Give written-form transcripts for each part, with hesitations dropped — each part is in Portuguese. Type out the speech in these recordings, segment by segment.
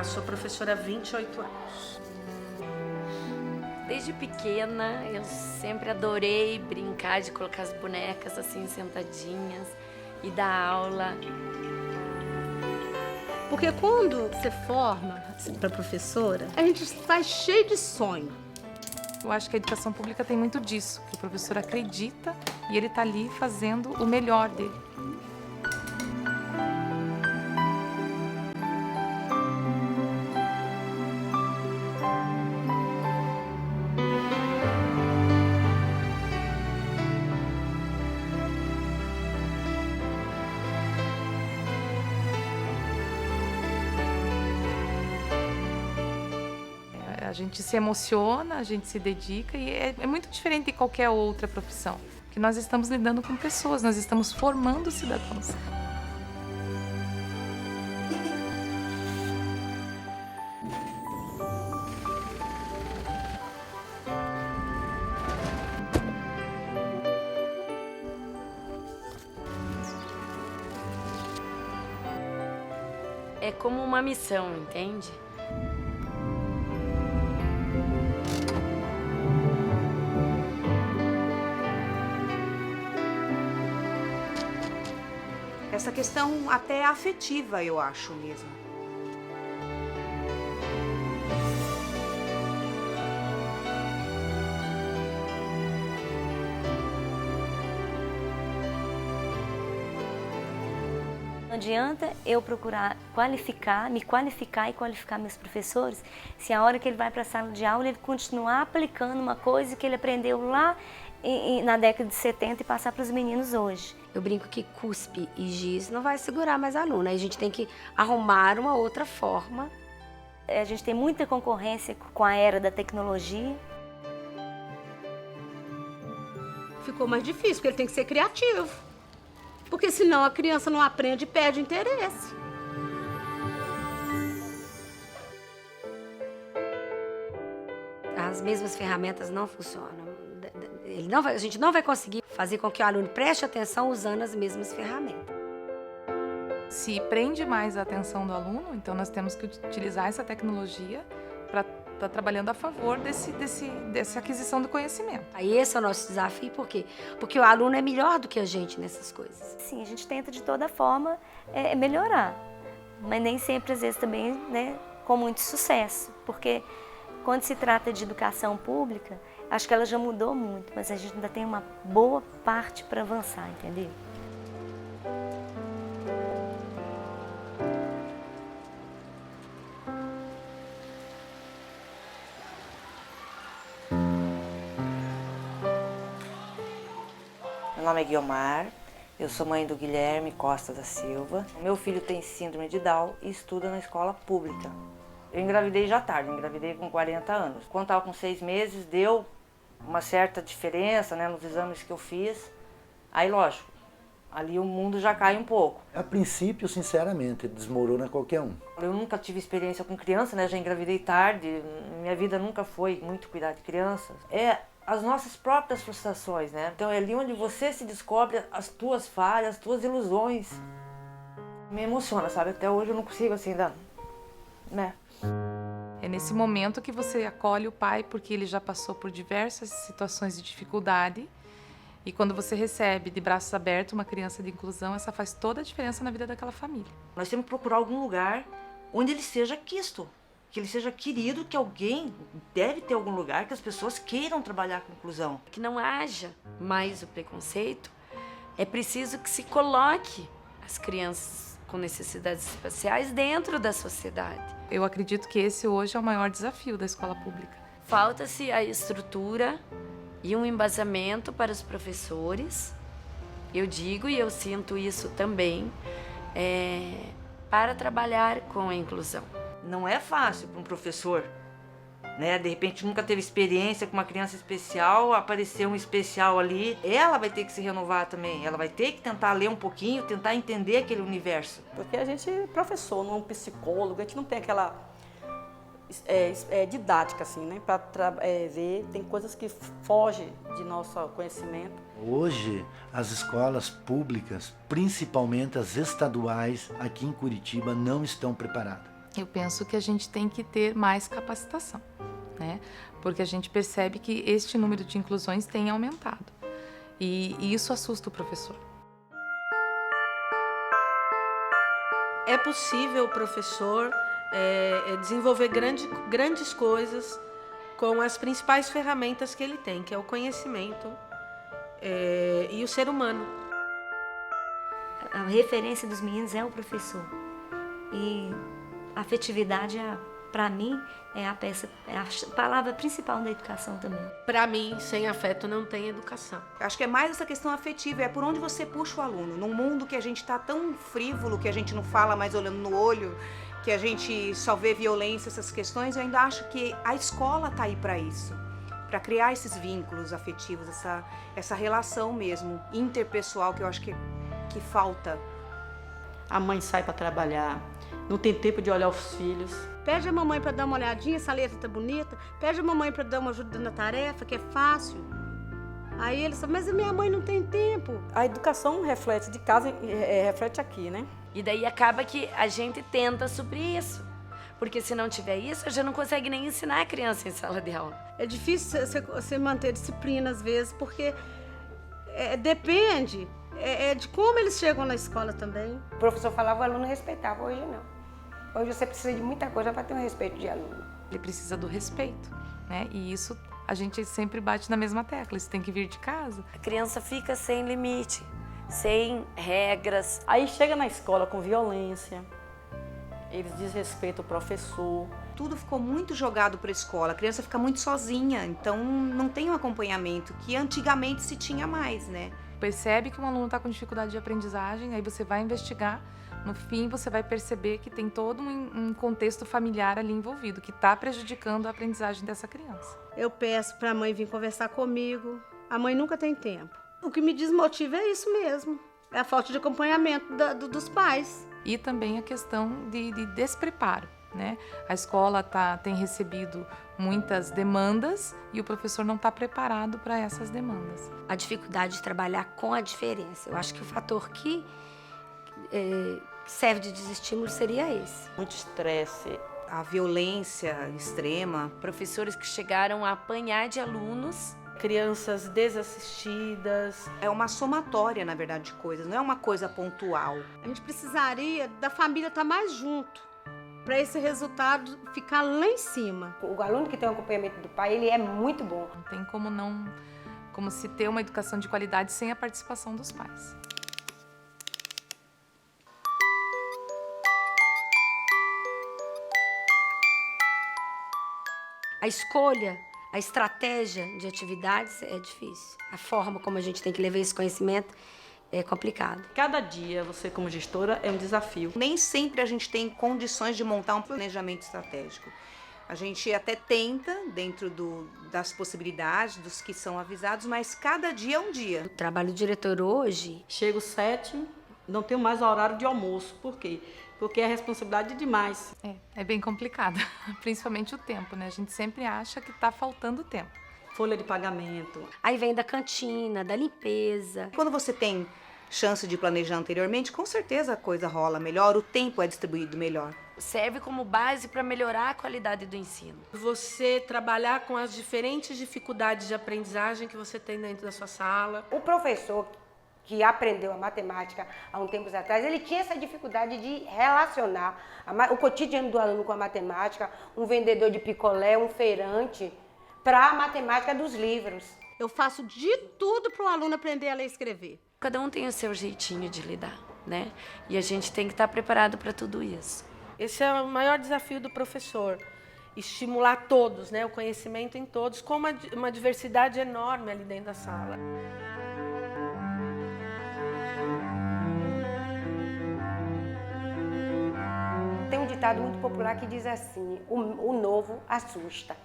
sou professora há 28 anos. Desde pequena, eu sempre adorei brincar de colocar as bonecas assim sentadinhas e dar aula. Porque quando você forma para professora, a gente sai cheio de sonho. Eu acho que a educação pública tem muito disso, que o professor acredita e ele está ali fazendo o melhor dele. A gente se emociona, a gente se dedica e é muito diferente de qualquer outra profissão. Porque nós estamos lidando com pessoas, nós estamos formando cidadãos. É como uma missão, entende? Essa questão até afetiva, eu acho mesmo. Não adianta eu procurar me qualificar e qualificar meus professores, se a hora que ele vai para a sala de aula ele continuar aplicando uma coisa que ele aprendeu lá na década de 70 e passar para os meninos hoje. Eu brinco que cuspe e giz não vai segurar mais aluno, aí a gente tem que arrumar uma outra forma. A gente tem muita concorrência com a era da tecnologia. Ficou mais difícil, porque ele tem que ser criativo. Porque senão a criança não aprende e perde interesse. As mesmas ferramentas não funcionam. A gente não vai conseguir fazer com que o aluno preste atenção usando as mesmas ferramentas. Se prende mais a atenção do aluno, então nós temos que utilizar essa tecnologia para estar trabalhando a favor dessa aquisição do conhecimento. Aí esse é o nosso desafio, por quê? Porque o aluno é melhor do que a gente nessas coisas. Sim, a gente tenta de toda forma melhorar, mas nem sempre, às vezes, também, né, com muito sucesso, porque quando se trata de educação pública, acho que ela já mudou muito, mas a gente ainda tem uma boa parte para avançar, entendeu? Meu nome é Guiomar, eu sou mãe do Guilherme Costa da Silva. Meu filho tem síndrome de Down e estuda na escola pública. Eu engravidei já tarde, engravidei com 40 anos. Quando estava com 6 meses, deu uma certa diferença, né, nos exames que eu fiz. Aí, lógico, ali o mundo já cai um pouco. A princípio, sinceramente, desmorona qualquer um. Eu nunca tive experiência com criança, né, já engravidei tarde, minha vida nunca foi muito cuidar de crianças. É as nossas próprias frustrações, né? Então é ali onde você se descobre as tuas falhas, as tuas ilusões. Me emociona, sabe? Até hoje eu não consigo assim ainda, né? É nesse momento que você acolhe o pai, porque ele já passou por diversas situações de dificuldade. E quando você recebe de braços abertos uma criança de inclusão, essa faz toda a diferença na vida daquela família. Nós temos que procurar algum lugar onde ele seja quisto, que ele seja querido, que alguém deve ter algum lugar que as pessoas queiram trabalhar com inclusão. Que não haja mais o preconceito, é preciso que se coloque as crianças com necessidades especiais dentro da sociedade. Eu acredito que esse hoje é o maior desafio da escola pública. Falta-se a estrutura e um embasamento para os professores, eu digo e eu sinto isso também, para trabalhar com a inclusão. Não é fácil para um professor, né? De repente nunca teve experiência com uma criança especial, apareceu um especial ali, ela vai ter que se renovar também, ela vai ter que tentar ler um pouquinho, tentar entender aquele universo. Porque a gente é professor, não é um psicólogo, a gente não tem aquela didática assim, né? Para ver, tem coisas que fogem de nosso conhecimento. Hoje, as escolas públicas, principalmente as estaduais, aqui em Curitiba, não estão preparadas. Eu penso que a gente tem que ter mais capacitação, né? Porque a gente percebe que este número de inclusões tem aumentado. E isso assusta o professor. É possível o professor desenvolver grandes coisas com as principais ferramentas que ele tem, que é o conhecimento e o ser humano. A referência dos meninos é o professor. E a afetividade, para mim, é a palavra principal da educação também. Para mim, sem afeto não tem educação. Acho que é mais essa questão afetiva, é por onde você puxa o aluno. Num mundo que a gente está tão frívolo, que a gente não fala mais olhando no olho, que a gente só vê violência, essas questões, eu ainda acho que a escola está aí para isso. Para criar esses vínculos afetivos, essa relação mesmo, interpessoal, que eu acho que falta. A mãe sai para trabalhar, não tem tempo de olhar os filhos. Pede a mamãe para dar uma olhadinha, essa letra tá bonita. Pede a mamãe para dar uma ajuda na tarefa, que é fácil. Aí eles falam, mas a minha mãe não tem tempo. A educação reflete de casa, reflete aqui, né? E daí acaba que a gente tenta suprir isso. Porque se não tiver isso, a gente não consegue nem ensinar a criança em sala de aula. É difícil você manter disciplina às vezes, porque depende de como eles chegam na escola também. O professor falava, o aluno respeitava, hoje não. Hoje você precisa de muita coisa para ter um respeito de aluno. Ele precisa do respeito, né? E isso a gente sempre bate na mesma tecla, isso tem que vir de casa. A criança fica sem limite, sem regras. Aí chega na escola com violência, eles desrespeitam o professor. Tudo ficou muito jogado para a escola, a criança fica muito sozinha, então não tem um acompanhamento que antigamente se tinha mais, né? Percebe que um aluno está com dificuldade de aprendizagem, aí você vai investigar, no fim você vai perceber que tem todo um contexto familiar ali envolvido, que está prejudicando a aprendizagem dessa criança. Eu peço para a mãe vir conversar comigo, a mãe nunca tem tempo. O que me desmotiva é isso mesmo, é a falta de acompanhamento dos pais. E também a questão de despreparo, né? A escola tem recebido muitas demandas e o professor não está preparado para essas demandas. A dificuldade de trabalhar com a diferença. Eu acho que o fator que serve de desestímulo seria esse. Muito estresse. A violência extrema. Professores que chegaram a apanhar de alunos. Crianças desassistidas. É uma somatória, na verdade, de coisas, não é uma coisa pontual. A gente precisaria da família estar mais junto, para esse resultado ficar lá em cima. O aluno que tem o acompanhamento do pai, ele é muito bom. Não tem como se ter uma educação de qualidade sem a participação dos pais. A escolha, a estratégia de atividades é difícil. A forma como a gente tem que levar esse conhecimento é complicado. Cada dia, você como gestora, é um desafio. Nem sempre a gente tem condições de montar um planejamento estratégico. A gente até tenta, dentro das possibilidades, dos que são avisados, mas cada dia é um dia. O trabalho do diretor hoje... Chego 7, não tenho mais horário de almoço. Por quê? Porque é responsabilidade demais. É bem complicado, principalmente o tempo, né? A gente sempre acha que está faltando tempo. Folha de pagamento. Aí vem da cantina, da limpeza. Quando você tem chance de planejar anteriormente, com certeza a coisa rola melhor, o tempo é distribuído melhor. Serve como base para melhorar a qualidade do ensino. Você trabalhar com as diferentes dificuldades de aprendizagem que você tem dentro da sua sala. O professor que aprendeu a matemática há um tempo atrás, ele tinha essa dificuldade de relacionar o cotidiano do aluno com a matemática, um vendedor de picolé, um feirante, para a matemática dos livros. Eu faço de tudo para o aluno aprender a ler e escrever. Cada um tem o seu jeitinho de lidar, né? E a gente tem que estar preparado para tudo isso. Esse é o maior desafio do professor, estimular todos, né? O conhecimento em todos, com uma diversidade enorme ali dentro da sala. Tem um ditado muito popular que diz assim, o novo assusta.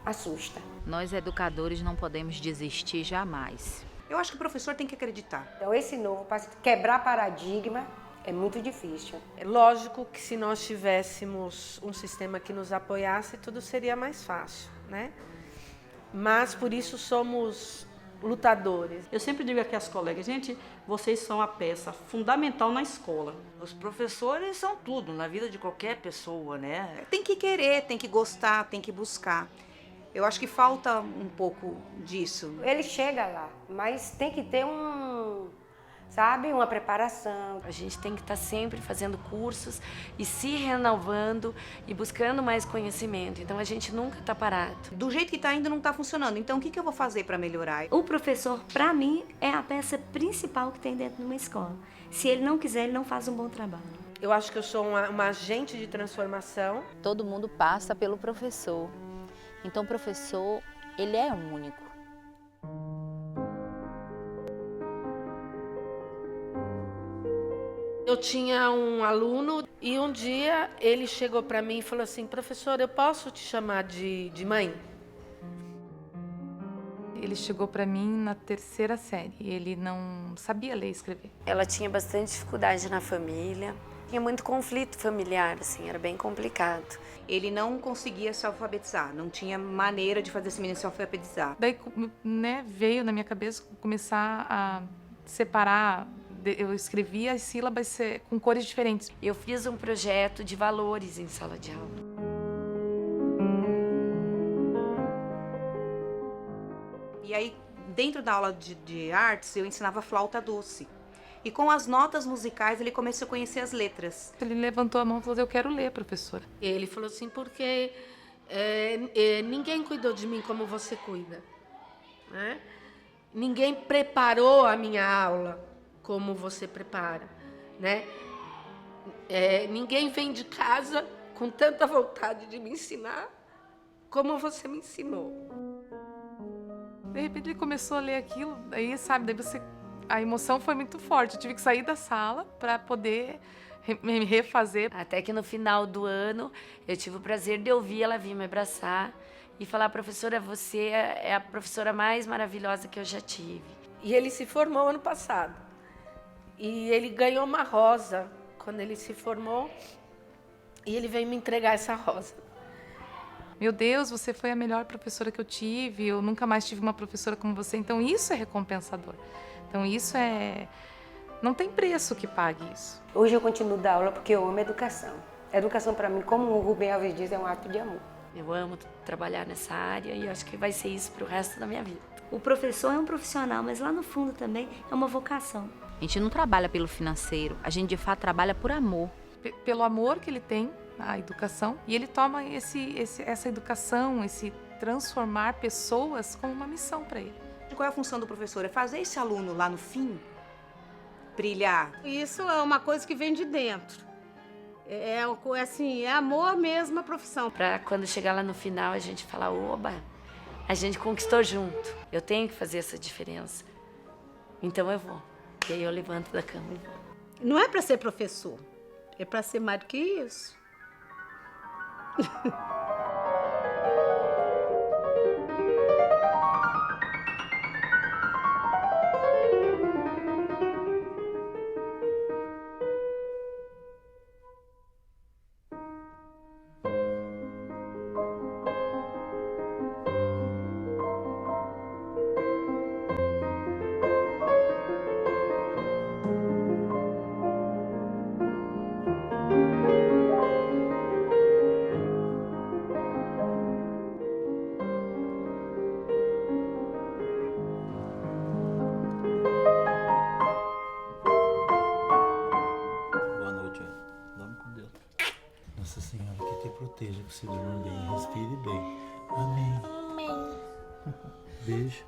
Assusta. Nós, educadores, não podemos desistir jamais. Eu acho que o professor tem que acreditar. Então, esse novo, para quebrar paradigma, é muito difícil. É lógico que se nós tivéssemos um sistema que nos apoiasse, tudo seria mais fácil, né? Mas, por isso, somos lutadores. Eu sempre digo aqui às colegas, gente, vocês são a peça fundamental na escola. Os professores são tudo na vida de qualquer pessoa, né? Tem que querer, tem que gostar, tem que buscar. Eu acho que falta um pouco disso. Ele chega lá, mas tem que ter sabe, uma preparação. A gente tem que estar sempre fazendo cursos e se renovando e buscando mais conhecimento. Então a gente nunca está parado. Do jeito que está indo, não está funcionando. Então o que eu vou fazer para melhorar? O professor, para mim, é a peça principal que tem dentro de uma escola. Se ele não quiser, ele não faz um bom trabalho. Eu acho que eu sou uma agente de transformação. Todo mundo passa pelo professor. Então o professor, ele é único. Eu tinha um aluno e um dia ele chegou para mim e falou assim: professor, eu posso te chamar de mãe? Ele chegou para mim na 3ª série. Ele não sabia ler e escrever. Ela tinha bastante dificuldade na família. Tinha muito conflito familiar, assim, era bem complicado. Ele não conseguia se alfabetizar, não tinha maneira de fazer esse menino se alfabetizar. Daí, né, veio na minha cabeça começar a separar. Eu escrevia as sílabas com cores diferentes. Eu fiz um projeto de valores em sala de aula. E aí, dentro da aula de artes, eu ensinava flauta doce. E com as notas musicais, ele começou a conhecer as letras. Ele levantou a mão e falou: eu quero ler, professora. Ele falou assim: porque ninguém cuidou de mim como você cuida, né? Ninguém preparou a minha aula como você prepara, né? Ninguém vem de casa com tanta vontade de me ensinar como você me ensinou. De repente ele começou a ler aquilo, aí sabe, a emoção foi muito forte. Eu tive que sair da sala para poder me refazer. Até que no final do ano eu tive o prazer de ouvir ela vir me abraçar e falar: professora, você é a professora mais maravilhosa que eu já tive. E ele se formou ano passado. E ele ganhou uma rosa quando ele se formou. E ele veio me entregar essa rosa. Meu Deus, você foi a melhor professora que eu tive. Eu nunca mais tive uma professora como você. Então isso é recompensador. Então isso não tem preço que pague isso. Hoje eu continuo a dar aula porque eu amo educação. A educação para mim, como o Rubem Alves diz, é um ato de amor. Eu amo trabalhar nessa área e acho que vai ser isso para o resto da minha vida. O professor é um profissional, mas lá no fundo também é uma vocação. A gente não trabalha pelo financeiro, a gente de fato trabalha por amor. Pelo amor que ele tem à educação, e ele toma essa educação, esse transformar pessoas como uma missão para ele. Qual é a função do professor? É fazer esse aluno lá no fim brilhar. Isso é uma coisa que vem de dentro. É amor mesmo a profissão. Para quando chegar lá no final a gente falar: oba, a gente conquistou junto. Eu tenho que fazer essa diferença. Então eu vou. E aí eu levanto da cama e vou. Não é para ser professor, é para ser mais do que isso. Nossa Senhora que te proteja, que você durma bem, respire bem. Amém. Beijo.